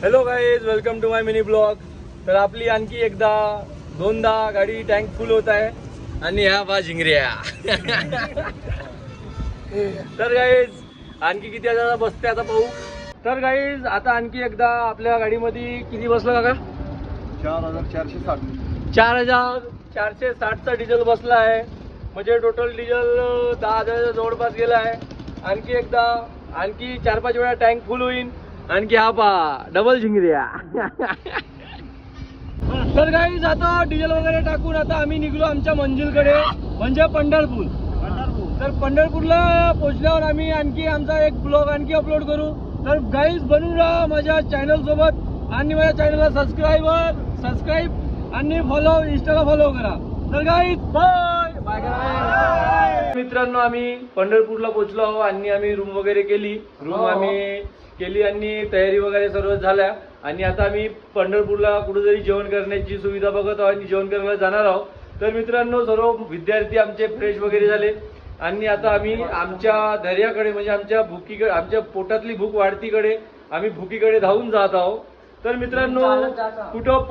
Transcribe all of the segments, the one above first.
Hello guys, welcome to my mini blog. तर आपली आणखी एकदा दोनदा गाडी टँक फुल होत आहे आणि ह्या बा झिंगऱ्या. तर गाईज आणखी किती हजार बसते आता पाहू. तर गाईज आता आणखी एकदा आपल्या गाडीमध्ये किती बसलं काका? 4460. 4460चा डिझेल बसला आहे. म्हणजे टोटल डिझेल 10,000च्या जवळपास गेला आहे. आणखी एकदा आणखी 4-5 वेळा टँक फुल होईल. आणखी हा पा डबल झिंगऱ्या. तर गाईज आता डिझेल वगैरे टाकून आता आम्ही निघलो आमच्या मंजिलकडे, म्हणजे पंढरपूर. तर पंढरपूरला पोहोचल्यावर आम्ही आणखी आमचा एक ब्लॉग आणखी अपलोड करू. तर गाईज बनून राहा माझ्या चॅनल सोबत आणि माझ्या चॅनलला सबस्क्राईब आणि फॉलो, इंस्टाला फॉलो करा. तर गाईज बाय बाय. मित्रांनो, आम्ही पंढरपूरला पोहोचलो आहोत आणि आम्ही रूम वगैरे केली. आम्ही केली आणि तयारी वगैरे सर्व झाल्या आणि आता आम्ही पंढरपूरला कुठेतरी जेवण करण्याची सुविधा बघत आहोत आणि जेवण करायला जाणार आहोत. तर मित्रांनो, सर्व विद्यार्थी आमचे फ्रेश वगैरे झाले आणि आता आम्ही आमच्या धैर्याकडे म्हणजे आमच्या भुकीकडे, आमच्या पोटातली भूक वाढतीकडे आम्ही भुकीकडे धावून जात आहोत. तर मित्रांनो, कुठं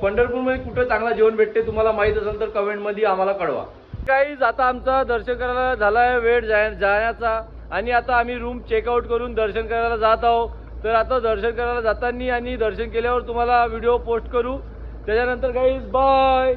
पंढरपूरमध्ये कुठं चांगला जेवण भेटते तुम्हाला माहित असेल तर कमेंट मध्ये आम्हाला कळवा. गाईज आता आमचा दर्शन करायला झालाय वेळ जाण्याचा आणि आता आम्ही रूम चेकआउट करून दर्शन करायला जात आहोत. तर आता दर्शन करायला जाताना आणि दर्शन केल्यावर तुम्हाला व्हिडिओ पोस्ट करू. त्याच्यानंतर गाईज बाय.